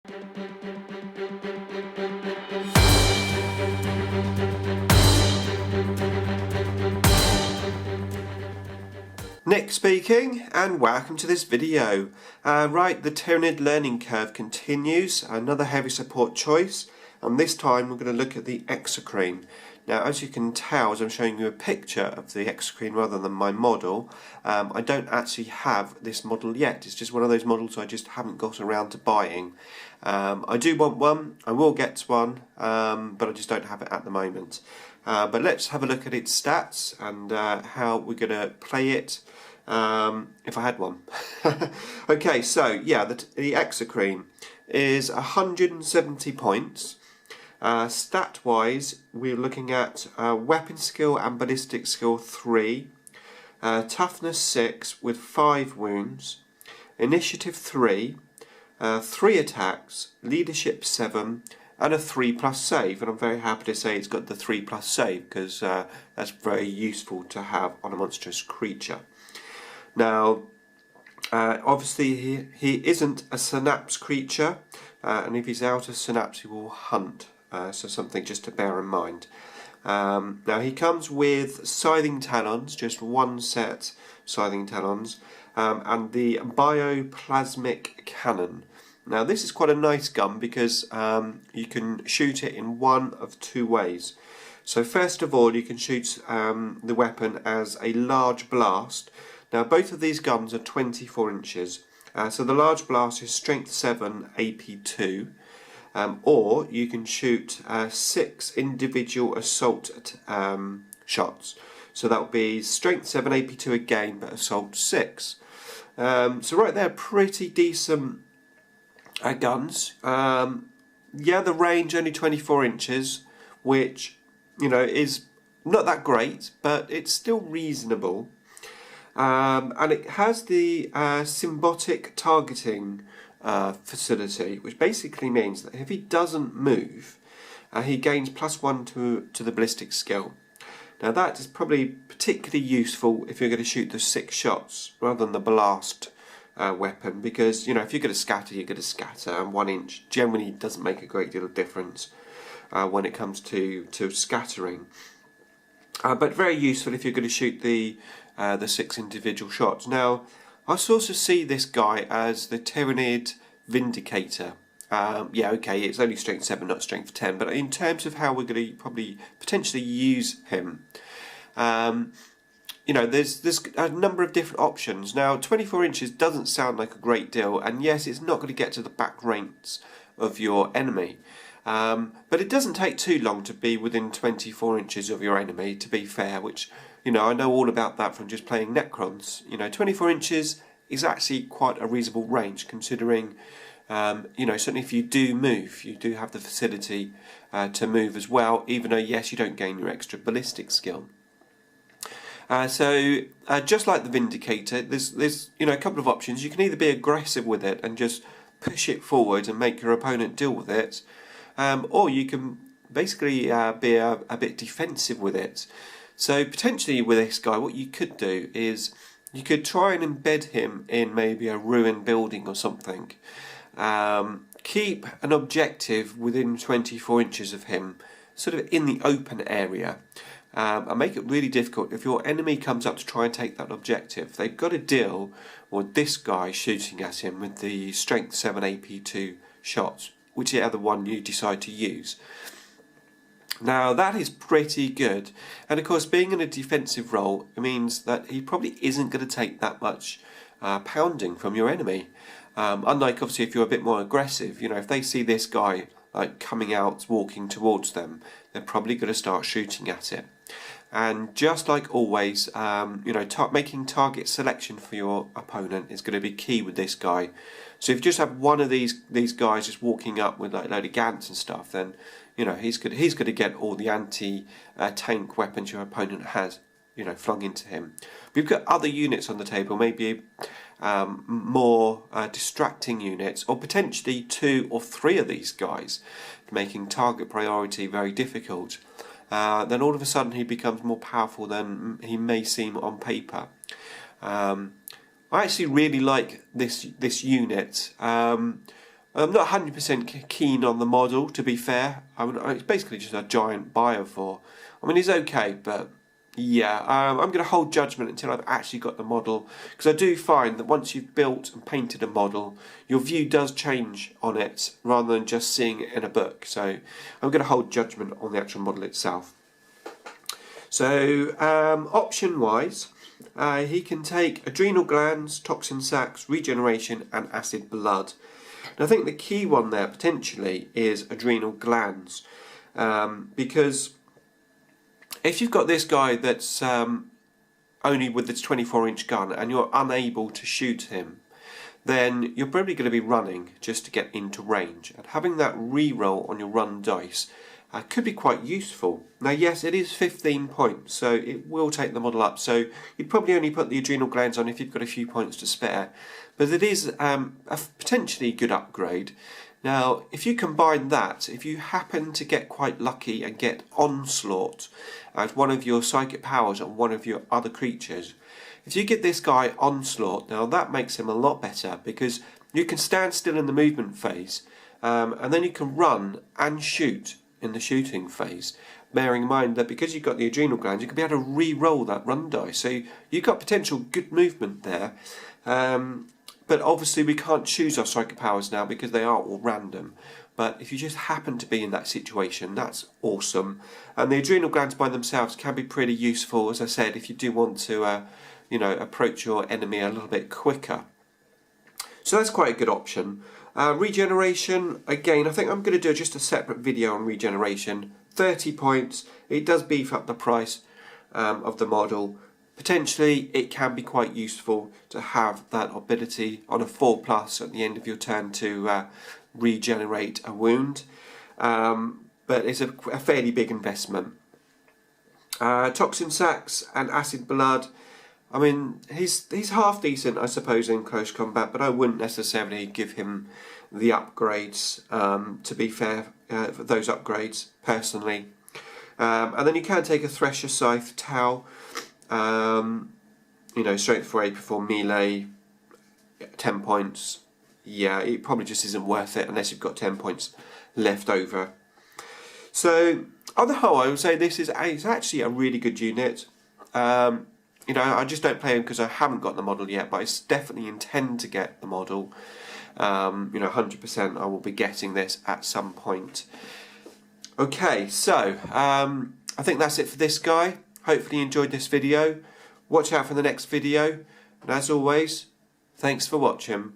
Nick speaking, and welcome to this video. Right, the Tyranid Learning Curve continues, another heavy support choice, and this time we're going to look at the Exocrine. Now, as you can tell, as I'm showing you a picture of the Exocrine rather than my model, I don't actually have this model yet. It's just one of those models I just haven't got around to buying. I do want one, I will get one, but I just don't have it at the moment. But let's have a look at its stats and how we're going to play it if I had one. Okay, so yeah, the Exocrine is 170 points. Stat wise, we're looking at weapon skill and ballistic skill 3, toughness 6 with 5 wounds, initiative 3, 3 attacks, leadership 7, and a 3+ save. And I'm very happy to say it's got the 3+ save because that's very useful to have on a monstrous creature. Now, obviously he isn't a synapse creature, and if he's out of synapse he will hunt. So something just to bear in mind. Now he comes with Scything Talons, just one set Scything Talons, and the Bioplasmic Cannon. Now this is quite a nice gun because you can shoot it in one of 2 ways. So first of all, you can shoot the weapon as a large blast. Now both of these guns are 24 inches. So the large blast is strength 7 AP 2. Or you can shoot 6 individual assault shots. So that would be strength 7 AP2 again, but assault 6. So right there, pretty decent guns. Yeah, the range only 24 inches, which, you know, is not that great, but it's still reasonable. And it has the symbiotic targeting facility, which basically means that if he doesn't move, he gains +1 to the ballistic skill. Now that is probably particularly useful if you're going to shoot the 6 shots rather than the blast weapon, because you know if you're going to scatter, you're going to scatter, and 1 inch generally doesn't make a great deal of difference when it comes to scattering. But very useful if you're going to shoot the 6 individual shots. Now, I also see this guy as the Tyranid Vindicator. Yeah, okay, it's only strength 7, not strength 10, but in terms of how we're going to probably potentially use him, you know, there's a number of different options. Now, 24 inches doesn't sound like a great deal, and yes, it's not going to get to the back ranks of your enemy. But it doesn't take too long to be within 24 inches of your enemy, to be fair, which, you know, I know all about that from just playing Necrons. You know, 24 inches is actually quite a reasonable range, considering, you know, certainly if you do move, you do have the facility to move as well, even though, yes, you don't gain your extra ballistic skill. So, just like the Vindicator, there's you know, a couple of options. You can either be aggressive with it and just push it forward and make your opponent deal with it, or you can basically be a bit defensive with it. So potentially with this guy, what you could do is you could try and embed him in maybe a ruined building or something. Keep an objective within 24 inches of him, sort of in the open area, and make it really difficult. If your enemy comes up to try and take that objective, they've got to deal with this guy shooting at him with the strength 7 AP2 shots, whichever one you decide to use. Now that is pretty good, and of course being in a defensive role means that he probably isn't going to take that much pounding from your enemy. Unlike obviously if you're a bit more aggressive, you know, if they see this guy like coming out, walking towards them, they're probably going to start shooting at it. And just like always, you know, making target selection for your opponent is going to be key with this guy. So if you just have one of these guys just walking up with like a load of Gants and stuff, then you know he's going to get all the anti-tank weapons your opponent has, you know, flung into him. We've got other units on the table, maybe more distracting units, or potentially 2 or 3 of these guys, making target priority very difficult. Then all of a sudden he becomes more powerful than he may seem on paper. I actually really like this unit. I'm not 100% keen on the model, to be fair. It's basically just a giant biophore. I mean, he's okay, but yeah, I'm going to hold judgment until I've actually got the model, because I do find that once you've built and painted a model, your view does change on it rather than just seeing it in a book. So I'm going to hold judgment on the actual model itself. So option wise, he can take adrenal glands, toxin sacs, regeneration and acid blood. And I think the key one there potentially is adrenal glands, because if you've got this guy that's only with this 24-inch gun and you're unable to shoot him, then you're probably going to be running just to get into range. And having that reroll on your run dice could be quite useful. Now yes, it is 15 points, so it will take the model up. So you'd probably only put the adrenal glands on if you've got a few points to spare. But it is a potentially good upgrade. Now, if you combine that, if you happen to get quite lucky and get Onslaught as one of your psychic powers on one of your other creatures, if you get this guy Onslaught, now that makes him a lot better, because you can stand still in the movement phase, and then you can run and shoot in the shooting phase, bearing in mind that because you've got the adrenal glands, you can be able to re-roll that run dice. So you've got potential good movement there. But obviously we can't choose our psychic powers now because they are all random. But if you just happen to be in that situation, that's awesome. And the adrenal glands by themselves can be pretty useful, as I said, if you do want to approach your enemy a little bit quicker. So that's quite a good option. Regeneration, again, I think I'm going to do just a separate video on regeneration. 30 points, it does beef up the price of the model. Potentially it can be quite useful to have that ability on a 4+ at the end of your turn to regenerate a wound, but it's a fairly big investment. Toxin sacs and acid blood, I mean, he's half decent, I suppose, in close combat, but I wouldn't necessarily give him the upgrades, to be fair, for those upgrades, personally. And then you can take a Thresher Scythe Tau, strength 4 8 before melee, 10 points. Yeah, it probably just isn't worth it unless you've got 10 points left over. So, on the whole, I would say it's actually a really good unit. I just don't play him because I haven't got the model yet, but I definitely intend to get the model. 100% I will be getting this at some point. Okay, so I think that's it for this guy. Hopefully you enjoyed this video. Watch out for the next video. And as always, thanks for watching.